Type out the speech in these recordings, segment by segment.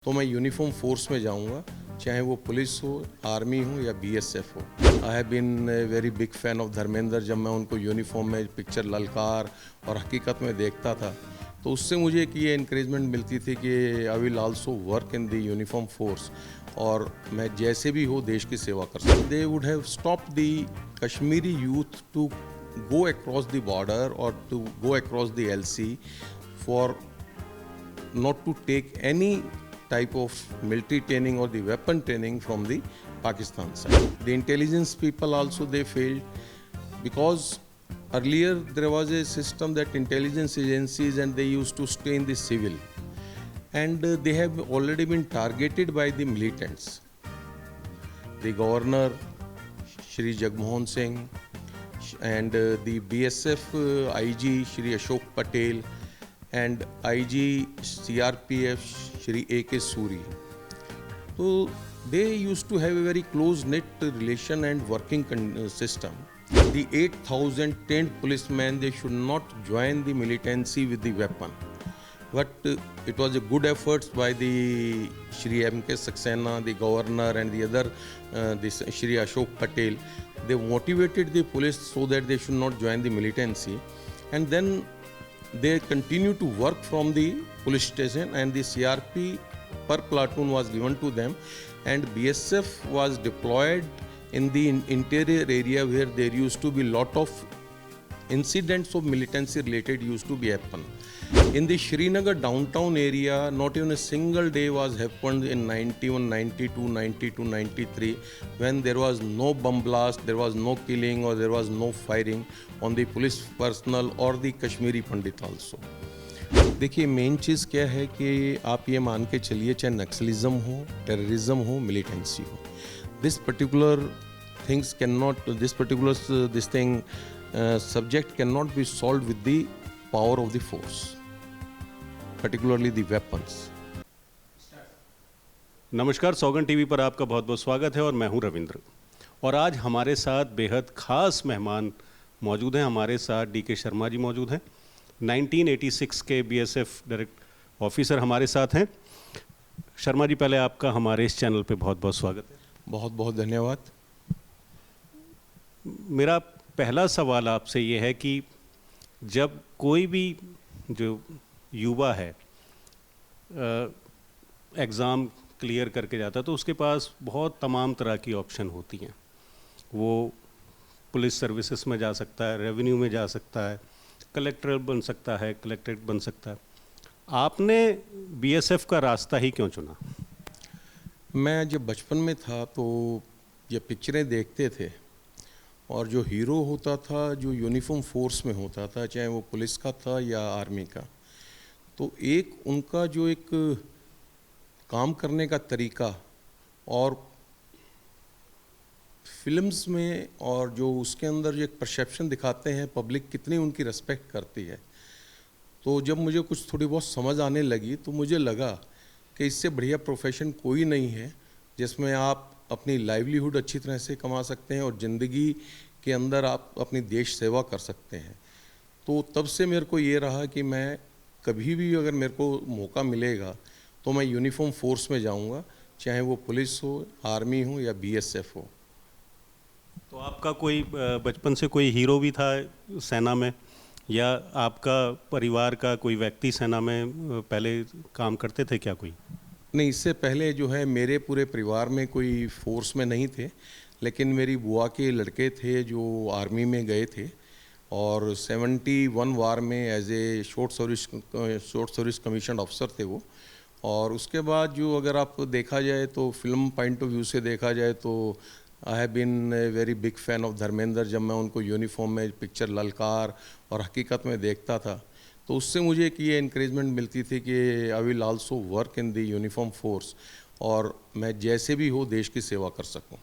तो मैं uniform force में जाऊंगा, चाहे वो पुलिस हो, आर्मी हो या बीएसएफ हो। I have been a very big fan of Dharmendra. जब मैं उनको यूनिफॉर्म में पिक्चर ललकार और हकीकत में देखता था तो उससे मुझे एक ये इंकरेजमेंट मिलती थी कि I will also work in the uniform force, और मैं जैसे भी हो देश की सेवा कर सकता। They would have stopped the Kashmiri youth to go across the border or to go across the LC for not to take any type of military training or the weapon training from the Pakistan side. The intelligence people also they failed, because earlier there was a system that intelligence agencies and they used to stay in the civil, and they have already been targeted by the militants. The governor Shri Jagmohan Singh and the BSF IG Shri Ashok Patel and IG CRPF Shri AK Suri. So they used to have a very close knit relation and working system. The 8,000 trained policemen, they should not join the militancy with the weapon. But it was a good efforts by the Shri M.K. Saxena, the governor, and the other this Shri Ashok Patel. They motivated the police so that they should not join the militancy, and then they continue to work from the police station, and the CRP per platoon was given to them, and BSF was deployed in the interior area where there used to be lot of incidents of militancy related used to be happen. In the Srinagar downtown area, not even a single day was happened in 91, 92, 92, 93, when there was no bomb blast, there was no killing, or there was no firing on the police personnel or the Kashmiri Pandit also. देखिए main चीज़ क्या है कि आप ये मान के चलिए, चाहे नक्सलिज्म हो, टेररिज्म हो, मिलिटेंसी हो, this particular things can not, this particular this thing subject cannot be solved with the power of the force, particularly the weapons. नमस्कार, सौगन टीवी पर आपका बहुत बहुत स्वागत है और मैं हूं रविंद्र। और आज हमारे साथ बेहद ख़ास मेहमान मौजूद हैं। हमारे साथ डीके शर्मा जी मौजूद हैं, 1986 के बीएसएफ डायरेक्ट ऑफिसर हमारे साथ हैं। शर्मा जी, पहले आपका हमारे इस चैनल पे बहुत बहुत स्वागत है। बहुत बहुत धन्यवाद। मेरा पहला सवाल आपसे ये है कि जब कोई भी जो युवा है एग्ज़ाम क्लियर करके जाता है तो उसके पास बहुत तमाम तरह की ऑप्शन होती हैं। वो पुलिस सर्विसेज में जा सकता है, रेवेन्यू में जा सकता है, कलेक्टर बन सकता है, कलेक्ट्रेट बन सकता है। आपने बीएसएफ का रास्ता ही क्यों चुना? मैं जब बचपन में था तो ये पिक्चरें देखते थे, और जो हीरो होता था जो यूनिफॉर्म फोर्स में होता था, चाहे वो पुलिस का था या आर्मी का, तो एक उनका जो एक काम करने का तरीका और फिल्म्स में, और जो उसके अंदर जो एक परसेप्शन दिखाते हैं पब्लिक कितनी उनकी रिस्पेक्ट करती है, तो जब मुझे कुछ थोड़ी बहुत समझ आने लगी तो मुझे लगा कि इससे बढ़िया प्रोफेशन कोई नहीं है जिसमें आप अपनी लाइवलीहुड अच्छी तरह से कमा सकते हैं और ज़िंदगी के अंदर आप अपनी देश सेवा कर सकते हैं। तो तब से मेरे को ये रहा कि मैं कभी भी अगर मेरे को मौका मिलेगा तो मैं यूनिफॉर्म फोर्स में जाऊंगा, चाहे वो पुलिस हो, आर्मी हो या बीएसएफ हो। तो आपका कोई बचपन से कोई हीरो भी था सेना में, या आपका परिवार का कोई व्यक्ति सेना में पहले काम करते थे क्या कोई? नहीं, इससे पहले जो है मेरे पूरे परिवार में कोई फोर्स में नहीं थे, लेकिन मेरी बुआ के लड़के थे जो आर्मी में गए थे, और 71 वार में as a short service commission अफसर थे वो। और उसके बाद जो अगर आप देखा जाए तो फिल्म पॉइंट ऑफ व्यू से देखा जाए तो I have been a very big fan of Dharmendra. जब मैं उनको यूनिफॉर्म में पिक्चर ललकार और हकीकत में देखता था तो उससे मुझे एक ये इंकरेजमेंट मिलती थी कि I will also work in the uniform force, और मैं जैसे भी हो देश की सेवा कर सकूं।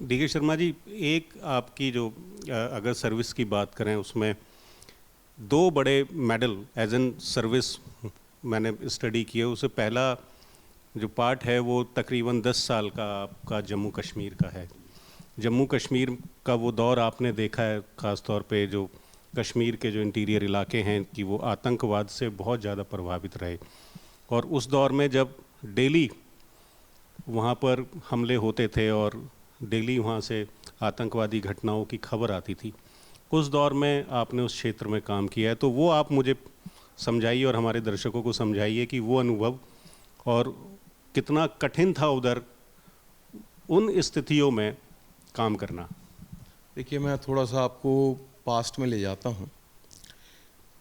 डीके शर्मा जी, एक आपकी जो अगर सर्विस की बात करें उसमें 2 बड़े मेडल एज एन सर्विस मैंने स्टडी किए। उससे पहला जो पार्ट है वो तकरीबन 10 साल का आपका जम्मू कश्मीर का है। जम्मू कश्मीर का वो दौर आपने देखा है, ख़ास तौर पे जो कश्मीर के जो इंटीरियर इलाके हैं कि वो आतंकवाद से बहुत ज़्यादा प्रभावित रहे, और उस दौर में जब डेली वहाँ पर हमले होते थे और डेली वहाँ से आतंकवादी घटनाओं की खबर आती थी, उस दौर में आपने उस क्षेत्र में काम किया है, तो वो आप मुझे समझाइए और हमारे दर्शकों को समझाइए कि वो अनुभव और कितना कठिन था उधर उन स्थितियों में काम करना। देखिए, मैं थोड़ा सा आपको पास्ट में ले जाता हूँ।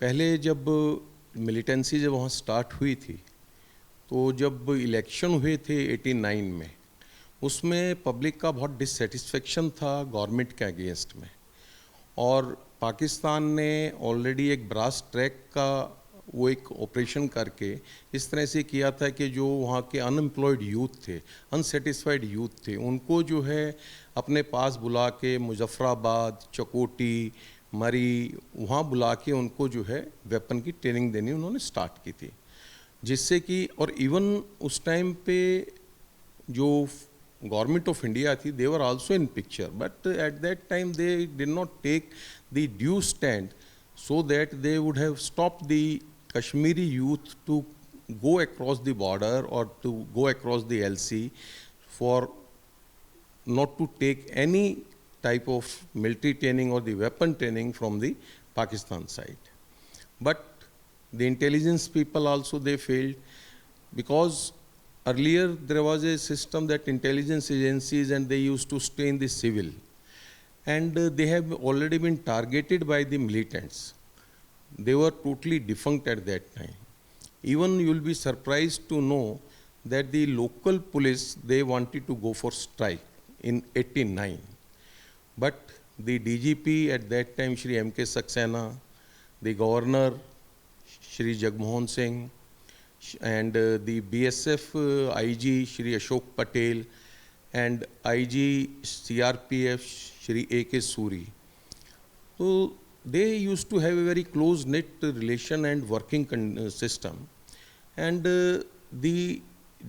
पहले जब मिलिटेंसी जब वहाँ स्टार्ट हुई थी, तो जब इलेक्शन हुए थे 89 में, उसमें पब्लिक का बहुत डिससेटिस्फेक्शन था गवर्नमेंट के अगेंस्ट में, और पाकिस्तान ने ऑलरेडी एक ब्रास ट्रैक का वो एक ऑपरेशन करके इस तरह से किया था कि जो वहाँ के अनएम्प्लॉयड यूथ थे, अनसेटिस्फाइड यूथ थे, उनको जो है अपने पास बुला के मुजफ्फराबाद, चकोटी, मरी, वहाँ बुला के उनको जो है वेपन की ट्रेनिंग देनी उन्होंने स्टार्ट की थी, जिससे कि और इवन उस टाइम पे जो गवर्नमेंट ऑफ इंडिया थी, they were also in picture, but at that time they did not take the due stand so that they would have stopped the Kashmiri youth to go across the border or to go across the LC for not to take any type of military training or the weapon training from the Pakistan side. But the intelligence people also, they failed, because earlier there was a system that intelligence agencies and they used to stay in the civil, and they have already been targeted by the militants. They were totally defunct at that time. Even you will be surprised to know that the local police, they wanted to go for strike in 89. But the DGP at that time, Shri M.K. Saxena, the governor, Shri Jagmohan Singh, and the BSF IG Shri Ashok Patel, and IG CRPF Shri A.K. Suri. So they used to have a very close knit relation and working system. And the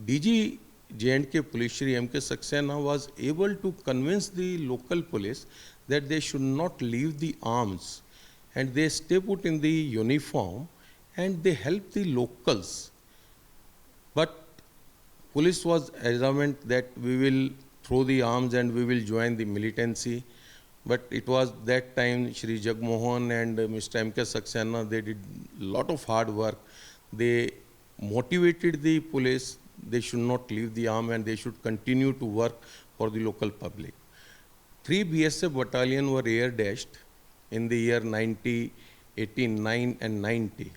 DG J&K police Shri M.K. Saxena was able to convince the local police that they should not leave the arms, and they stay put in the uniform and they help the locals. But police was adamant that we will throw the arms and we will join the militancy. But it was that time Shri Jagmohan and Mr. M.K. Saxena, they did a lot of hard work. They motivated the police, they should not leave the arm and they should continue to work for the local public. 3 BSF battalion were air dashed in the year 90, 89 and 90.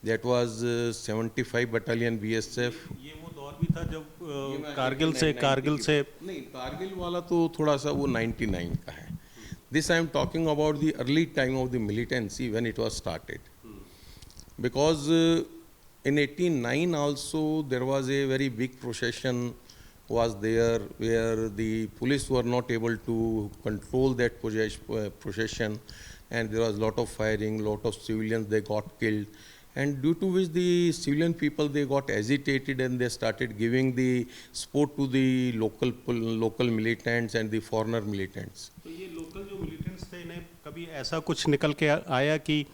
That was 75 battalion BSF. ये वो दौर भी था जब कारगिल से नहीं, कारगिल वाला तो थोड़ा सा वो 99 का है. This I am talking about the early time of the militancy when it was started. Because in 89 also there was a very big procession was there where the police were not able to control that procession, and there was a lot of firing, lot of civilians, they got killed, and due to which the civilian people, they got agitated and they started giving the support to the local militants and the foreigner militants. तो ये local जो militants थे, इन्हें कभी ऐसा कुछ निकल के आया कि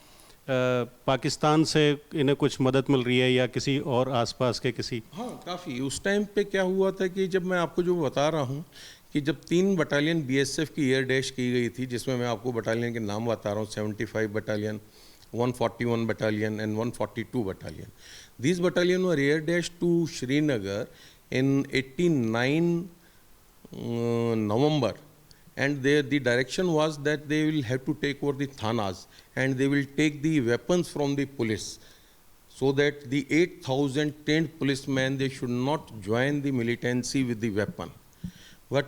पाकिस्तान से इन्हें कुछ मदद मिल रही है या किसी और आसपास के किसी? हाँ, काफ़ी. उस टाइम पे क्या हुआ था कि जब मैं आपको जो बता रहा हूँ कि जब 3 बटालियन BSF की एयर डैश की गई थी, जिसमें मैं आपको बटालियन के नाम बता रहा हूँ, 75 battalion, 141 battalion and 142 battalion. These battalion were air dashed to Srinagar in 89 November, and the direction was that they will have to take over the thanas and they will take the weapons from the police, so that the 8,000 trained policemen, they should not join the militancy with the weapon. But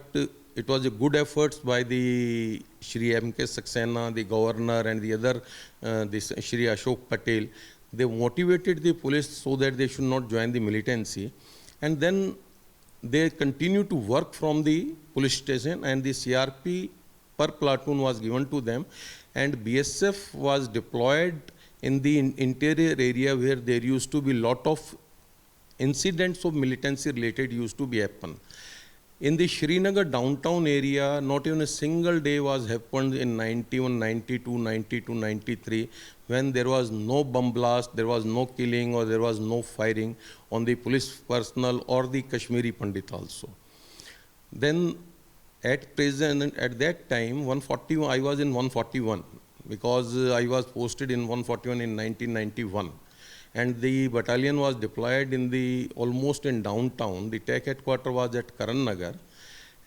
it was a good efforts by the Shri M.K. Saxena, the governor, and the other, this Shri Ashok Patel. They motivated the police so that they should not join the militancy. And then they continued to work from the police station, and the CRP per platoon was given to them, and BSF was deployed in the interior area where there used to be lot of incidents of militancy related used to be happen. In the Srinagar downtown area, not even a single day was happened in 91, 92, 92, 93 when there was no bomb blast, there was no killing or there was no firing on the police personnel or the Kashmiri Pandit also. Then at present, at that time, 141, I was in 141 because I was posted in 141 in 1991. And the battalion was deployed in the almost in downtown. The tech headquarters was at Karan Nagar.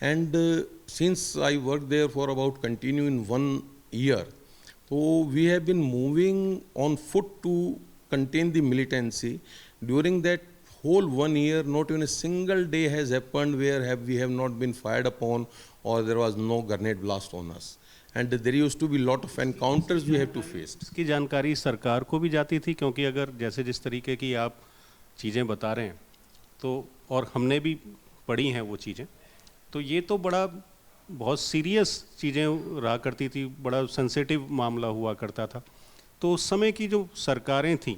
And since I worked there for about continuing 1 year, so we have been moving on foot to contain the militancy. During that whole 1 year, not even a single day has happened where we have not been fired upon or there was no grenade blast on us. And there used to be lot of encounters we have to face. इसकी जानकारी सरकार को भी जाती थी, क्योंकि अगर जैसे जिस तरीके की आप चीज़ें बता रहे हैं तो, और हमने भी पढ़ी हैं वो चीज़ें, तो ये तो बड़ा बहुत सीरियस चीज़ें रहा करती थी, बड़ा सेंसिटिव मामला हुआ करता था। तो उस समय की जो सरकारें थीं,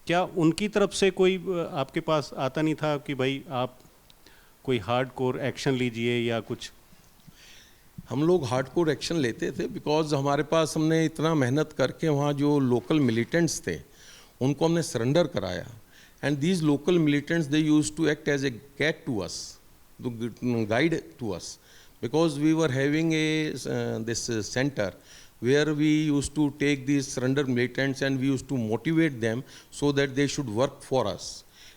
क्या उनकी तरफ से कोई आपके पास आता नहीं था कि भाई आप कोई हार्ड कोर एक्शन लीजिए या कुछ? हम लोग हार्डकोर एक्शन लेते थे बिकॉज हमारे पास हमने इतना मेहनत करके वहाँ जो लोकल मिलिटेंट्स थे उनको हमने सरेंडर कराया, and these local militants they used to act as a cat to us, to guide to us, because we were having this center where we used to take these surrender militants and we used to motivate them so that they should work for us.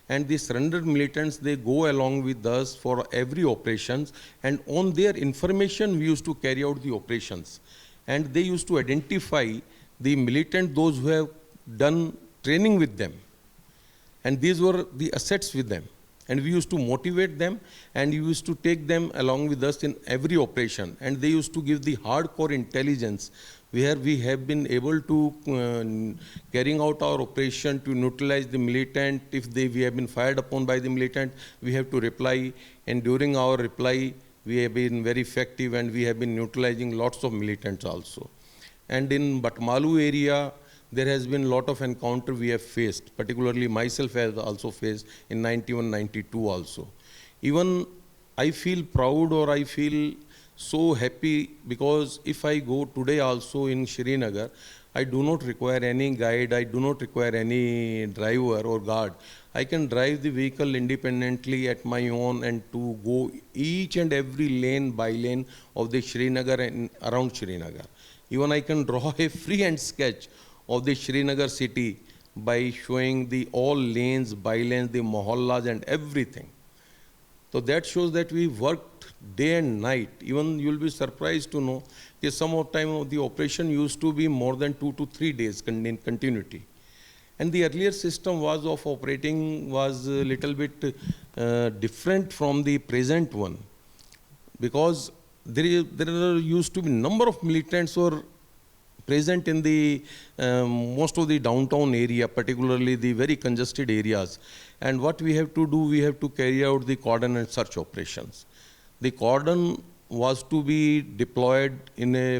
And the surrender militants, they go along with us for every operations, and on their information we used to carry out the operations. And they used to identify the militant, those who have done training with them, and these were the assets with them. And we used to motivate them and we used to take them along with us in every operation. And they used to give the hardcore intelligence where we have been able to carrying out our operation to neutralize the militant. If we have been fired upon by the militant, we have to reply. And during our reply, we have been very effective and we have been neutralizing lots of militants also. And in Batmalu area, there has been a lot of encounter we have faced, particularly myself has also faced in 91, 92 also. Even I feel proud or I feel so happy because if I go today also in Srinagar, I do not require any guide, I do not require any driver or guard. I can drive the vehicle independently at my own and to go each and every lane by lane of the Srinagar and around Srinagar. Even I can draw a freehand sketch of the Srinagar city by showing the all lanes, by-lanes, the mohallas and everything. So that shows that we worked day and night. Even you will be surprised to know that some of time the operation used to be more than 2 to 3 days in continuity. And the earlier system was of operating was a little bit different from the present one, because there used to be number of militants or present in the most of the downtown area, particularly the very congested areas. And what we have to do, we have to carry out the cordon and search operations. The cordon was to be deployed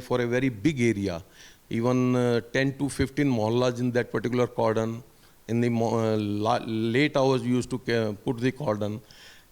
for a very big area, even 10 to 15 mohallas in that particular cordon. In the late hours, we used to put the cordon,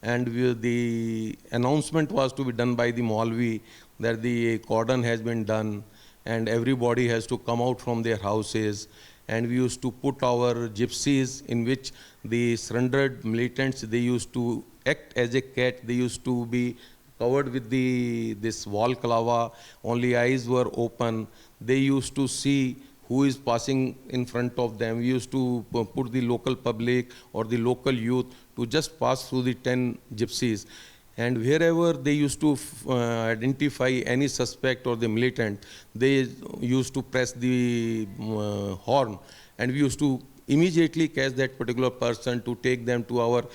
and the announcement was to be done by the Maulvi that the cordon has been done, and everybody has to come out from their houses. And we used to put our gypsies in which the surrendered militants, they used to act as a cat. They used to be covered with this wall kalava, only eyes were open. They used to see who is passing in front of them. We used to put the local public or the local youth to just pass through the 10 gypsies. And wherever they used to identify any suspect or the militant, they used to press the horn, and we used to immediately catch that particular person to take them to our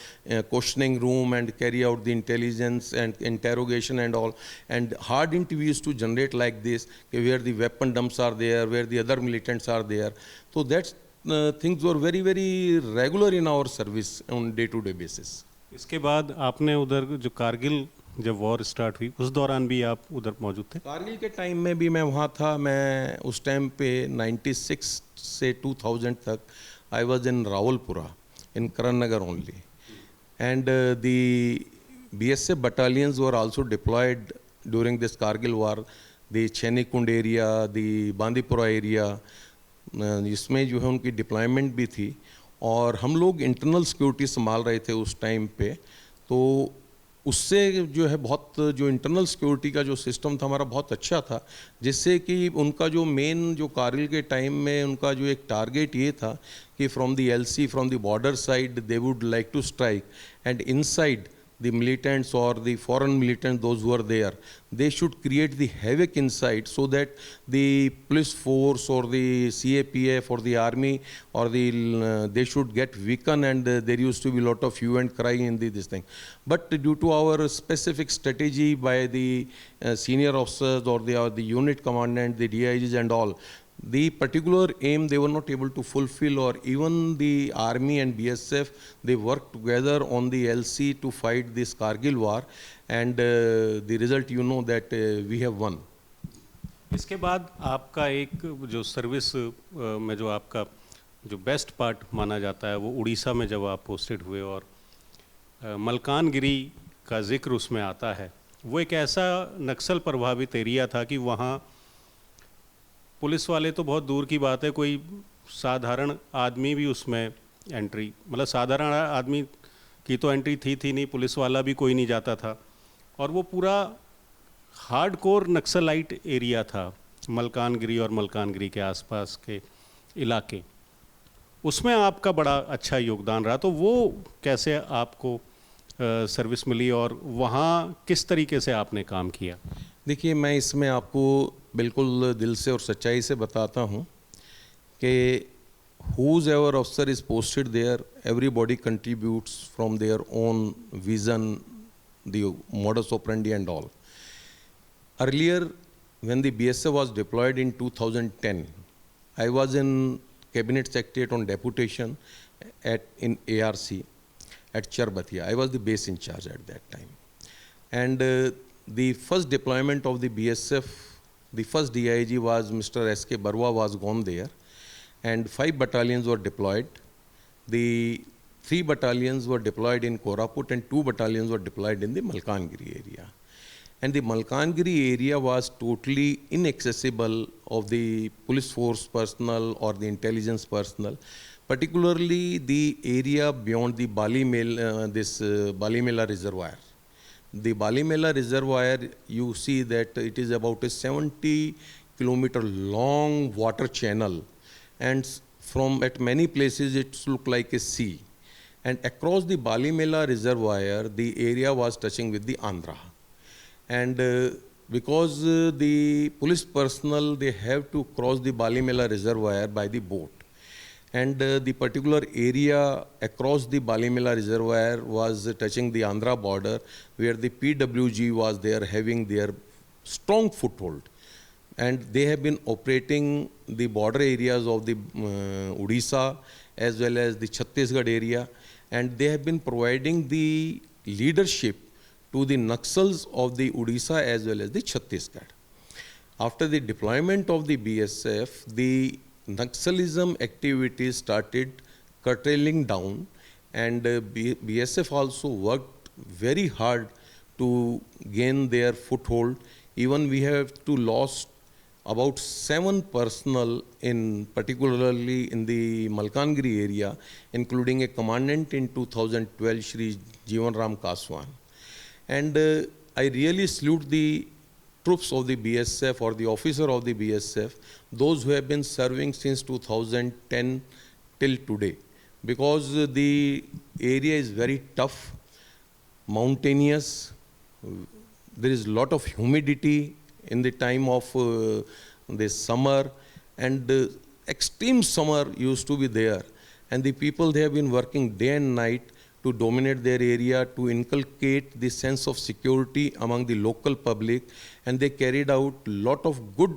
questioning room and carry out the intelligence and interrogation and all. And hard interviews to generate like this, where the weapon dumps are there, where the other militants are there. So that's things were very, very regular in our service on day-to-day basis. इसके बाद आपने उधर जो कारगिल जब war start हुई उस दौरान भी आप उधर मौजूद थे? कारगिल के टाइम में भी मैं वहाँ था. मैं उस टाइम पे 96 से 2000 तक I was in Rawalpura, in Karan Nagar only. And BSF battalions were also deployed during this Kargil war. The Chainikund area, the Bandipora area, इसमें जो है उनकी डिप्लॉयमेंट भी थी और हम लोग इंटरनल सिक्योरिटी संभाल रहे थे उस टाइम पे। तो उससे जो है बहुत जो इंटरनल सिक्योरिटी का जो सिस्टम था हमारा बहुत अच्छा था, जिससे कि उनका जो मेन जो कारगिल के टाइम में उनका जो एक टारगेट ये था कि from the LC, from the border side they would like to strike, and inside the militants or the foreign militants, those who are there, they should create the havoc inside so that the police force or the CAPF or the army or the they should get weakened, and there used to be a lot of hue and cry in this thing. But due to our specific strategy by the senior officers or the unit commandant, the DIGs and all, the particular aim they were not able to fulfill, or even the army and BSF, they worked together on the LC to fight this Kargil war, and the result you know that we have won. इसके बाद आपका एक जो service में जो आपका जो best part माना जाता है वो उड़ीसा में जब आप पोस्टेड हुए और मलकानगिरी का जिक्र उसमें आता है। वो एक ऐसा नक्सल प्रभावित एरिया था कि वहाँ पुलिस वाले तो बहुत दूर की बात है, कोई साधारण आदमी भी उसमें एंट्री, मतलब साधारण आदमी की तो एंट्री थी नहीं, पुलिस वाला भी कोई नहीं जाता था, और वो पूरा हार्डकोर नक्सलाइट एरिया था मलकानगिरी और मलकानगिरी के आसपास के इलाके। उसमें आपका बड़ा अच्छा योगदान रहा, तो वो कैसे आपको सर्विस मिली और वहाँ किस तरीके से आपने काम किया? देखिए, मैं इसमें आपको बिल्कुल दिल से और सच्चाई से बताता हूँ कि whoever officer is posted there, everybody contributes from their own vision, the modus operandi and all. Earlier, when the BSF was deployed in 2010, I was in Cabinet Secretariat on deputation in ARC at Charbatia. I was the base in charge at that time. And the first deployment of the BSF, the first DIG was Mr. S.K. Barwa was gone there, and 5 battalions were deployed. The 3 battalions were deployed in Koraput and 2 battalions were deployed in the Malkangiri area. And the Malkangiri area was totally inaccessible of the police force personnel or the intelligence personnel, particularly the area beyond the Balimela reservoir. The Balimela reservoir, you see that it is about a 70-kilometer long water channel, and from at many places it looks like a sea. And across the Balimela reservoir, the area was touching with the Andhra. And because the police personnel, they have to cross the Balimela reservoir by the boat. And the particular area across the Balimela reservoir was touching the Andhra border, where the PWG was there having their strong foothold. And they have been operating the border areas of the Odisha as well as the Chhattisgarh area, and they have been providing the leadership to the Naxals of the Odisha as well as the Chhattisgarh. After the deployment of the BSF, the Naxalism activities started curtailing down, and BSF also worked very hard to gain their foothold. Even we have to lost about 7 personnel in particularly in the Malkangiri area, including a commandant in 2012, Shri Jeevan Ram Kaswan. And I really salute the troops of the BSF or the officer of the BSF, those who have been serving since 2010 till today, because the area is very tough, mountainous, there is a lot of humidity in the time of this summer, and extreme summer used to be there, and the people, they have been working day and night to dominate their area, to inculcate the sense of security among the local public, and they carried out lot of good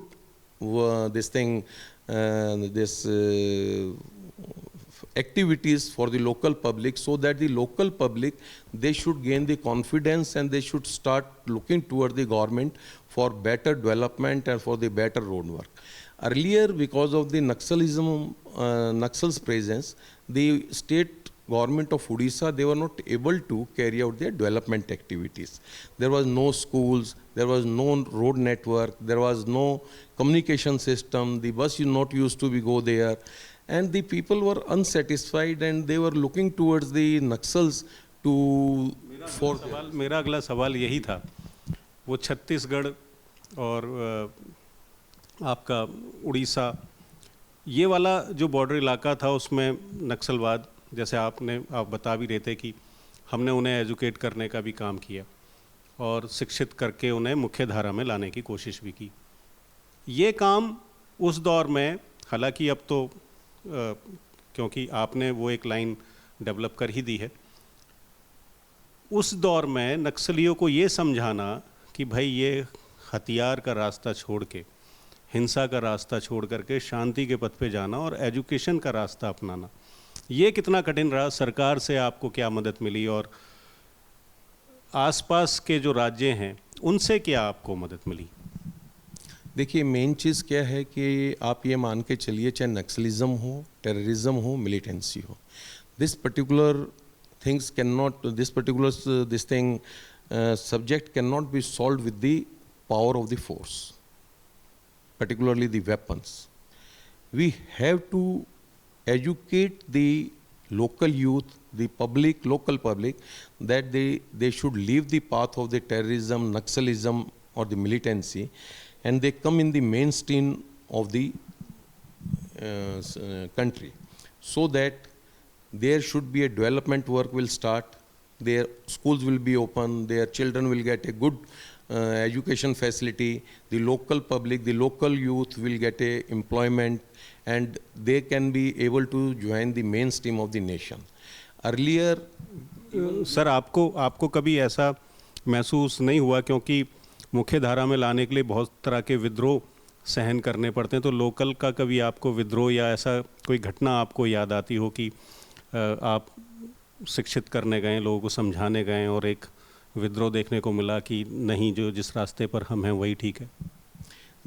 activities for the local public, so that the local public, they should gain the confidence and they should start looking toward the government for better development and for the better road work. Earlier, because of the Naxalism, Naxal's presence, the state government of Odisha, they were not able to carry out their development activities. There was no schools, there was no road network, there was no communication system, the bus is not used to be go there, and the people were unsatisfied and they were looking towards the Naxals to for मेरा अगला सवाल यही था, वो छत्तीसगढ़ और आपका उड़ीसा, ये वाला जो बॉर्डर इलाका था उसमें नक्सलवाद, जैसे आप बता भी रहे थे कि हमने उन्हें एजुकेट करने का भी काम किया और शिक्षित करके उन्हें मुख्य धारा में लाने की कोशिश भी की। ये काम उस दौर में, हालांकि अब तो क्योंकि आपने वो एक लाइन डेवलप कर ही दी है, उस दौर में नक्सलियों को ये समझाना कि भाई ये हथियार का रास्ता छोड़ के, हिंसा का रास्ता छोड़ करके शांति के पथ पे जाना और एजुकेशन का रास्ता अपनाना, ये कितना कठिन रहा? सरकार से आपको क्या मदद मिली और आसपास के जो राज्य हैं उनसे क्या आपको मदद मिली? देखिए, मेन चीज़ क्या है कि आप ये मान के चलिए, चाहे नक्सलिज्म हो, टेररिज्म हो, मिलिटेंसी हो, this particular things can not, this particular this thing subject cannot be solved with the power of the force, particularly the weapons. We have to educate the local youth, the public, local public, that they should leave the path of the terrorism, Naxalism or the militancy, and they come in the mainstream of the country, so that there should be a development work will start, their schools will be open, their children will get a good education facility, the local public, the local youth will get a employment, and they can be able to join the mainstream of the nation. Earlier, sir आपको कभी ऐसा महसूस नहीं हुआ, क्योंकि मुख्य धारा में लाने के लिए बहुत तरह के विद्रोह सहन करने पड़ते हैं, तो लोकल का कभी आपको विद्रोह या ऐसा कोई घटना आपको याद आती हो कि आप शिक्षित करने गए, लोगों को समझाने गए और एक विद्रोह देखने को मिला कि नहीं, जो जिस रास्ते पर हम हैं वही ठीक है?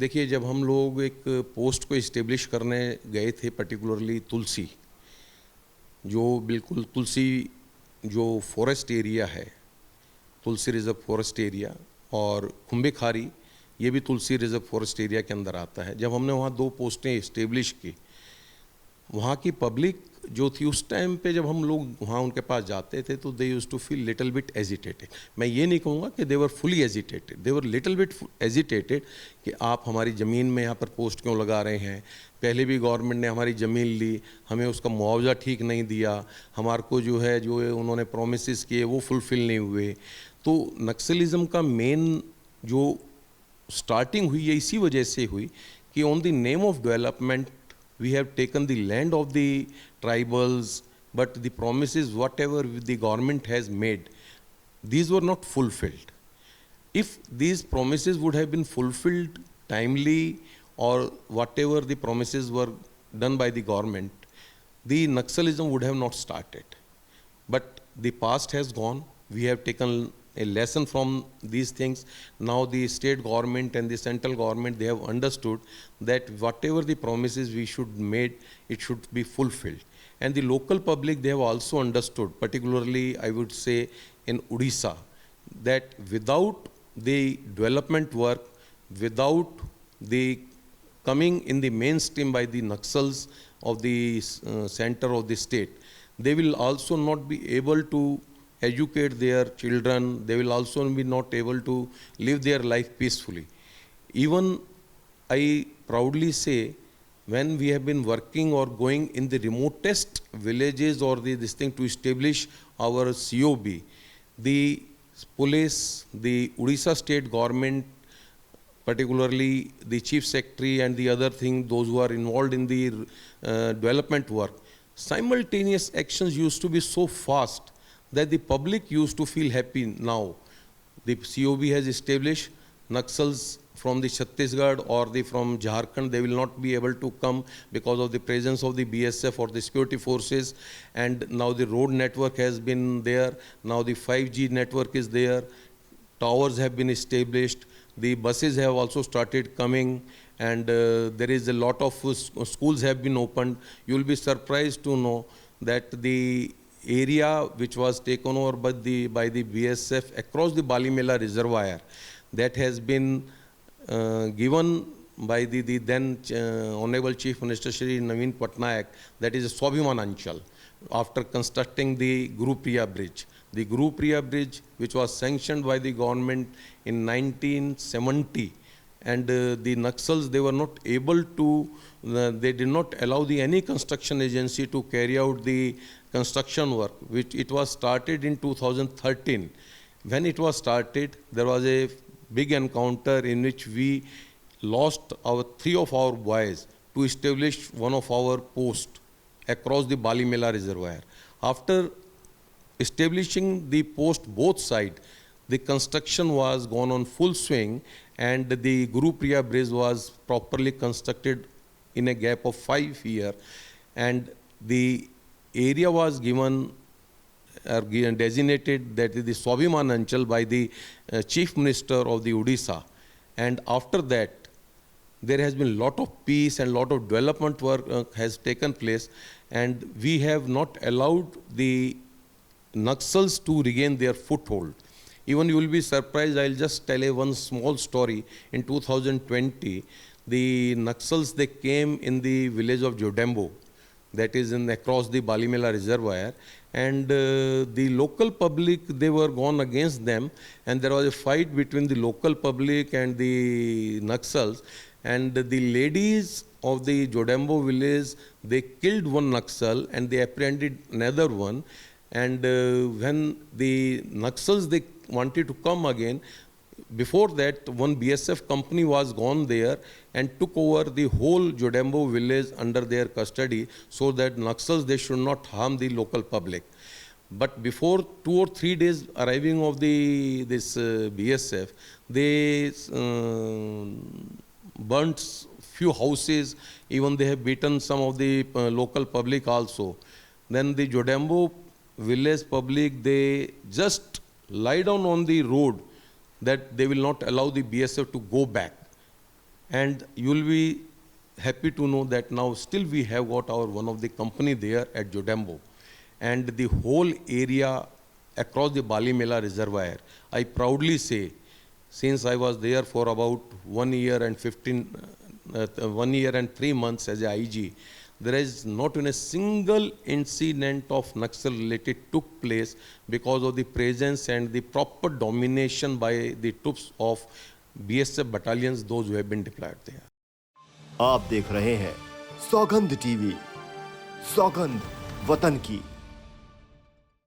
देखिए, जब हम लोग एक पोस्ट को इस्टेब्लिश करने गए थे, पर्टिकुलरली तुलसी, जो बिल्कुल तुलसी जो फॉरेस्ट एरिया है, तुलसी रिजर्व फॉरेस्ट एरिया, और खुम्बेखारी ये भी तुलसी रिजर्व फॉरेस्ट एरिया के अंदर आता है। जब हमने वहाँ 2 पोस्टें इस्टेब्लिश की, वहाँ की पब्लिक जो थी उस टाइम पे, जब हम लोग वहाँ उनके पास जाते थे, तो they used to feel little bit agitated. मैं ये नहीं कहूँगा कि they were fully agitated, they were little bit agitated कि आप हमारी ज़मीन में यहाँ पर पोस्ट क्यों लगा रहे हैं, पहले भी गवर्नमेंट ने हमारी ज़मीन ली, हमें उसका मुआवजा ठीक नहीं दिया, हमारे को जो है जो उन्होंने प्रोमिस किए वो फुलफ़िल नहीं हुए। तो नक्सलिज्म का मेन जो स्टार्टिंग हुई है इसी वजह से हुई कि on the name of development we have taken the land of the tribals, but the promises whatever the government has made, these were not fulfilled. If these promises would have been fulfilled timely, or whatever the promises were done by the government, the Naxalism would have not started. But the past has gone, we have taken a lesson from these things. Now the state government and the central government, they have understood that whatever the promises we should made, it should be fulfilled. And the local public, they have also understood, particularly I would say in Odisha, that without the development work, without the coming in the mainstream by the Naxals of the center of the state, they will also not be able to educate their children, they will also be not able to live their life peacefully. Even I proudly say, when we have been working or going in the remotest villages or this thing to establish our COB, the police, the Odisha state government, particularly the chief secretary and the other thing, those who are involved in the development work, simultaneous actions used to be so fast that the public used to feel happy. Now the COB has established, Naxals from the Chhattisgarh or from Jharkhand, they will not be able to come because of the presence of the BSF or the security forces, and now the road network has been there, now the 5G network is there, towers have been established, the buses have also started coming, and there is a lot of schools have been opened. You will be surprised to know that the area which was taken over by the BSF across the Balimela reservoir, that has been given by the then Honorable Chief Minister Shri Naveen Patnaik, that is Swabhiman Anchal, after constructing the Guru Priya Bridge. The Guru Priya Bridge, which was sanctioned by the government in 1970, and the Naxals, they were not able to, they did not allow any construction agency to carry out the construction work, which it was started in 2013. When it was started, there was a big encounter in which we lost three of our boys to establish one of our posts across the Balimela reservoir. After establishing the post both sides, the construction was gone on full swing, and the Guru Priya Bridge was properly constructed in a gap of 5 years, and the area was given designated, that is the Swabhiman Anchal, by the Chief Minister of the Odisha. And after that, there has been a lot of peace and lot of development work has taken place, and we have not allowed the Naxals to regain their foothold. Even you will be surprised, I'll just tell one small story. In 2020, the Naxals, they came in the village of Jodembo, that is across the Balimela reservoir, and the local public, they were gone against them, and there was a fight between the local public and the Naxals, and the ladies of the Jodembo village, they killed one Naxal and they apprehended another one, and when the Naxals, they wanted to come again, before that, one BSF company was gone there and took over the whole Jodembo village under their custody, so that Naxals, they should not harm the local public. But before 2 or 3 days arriving of this BSF, they burnt few houses, even they have beaten some of the local public also. Then the Jodembo village public, they just lie down on the road that they will not allow the BSF to go back. And you will be happy to know that now still we have got our one of the company there at Jodembo. And the whole area across the Balimela reservoir, I proudly say, since I was there for about 1 year and 1 year and 3 months as a IG, there is not even a single incident of Naxal related took place because of the presence and the proper domination by the troops of BSF battalions, those who have been deployed there. आप देख रहे हैं सौगंध TV, सौगंध वतन की।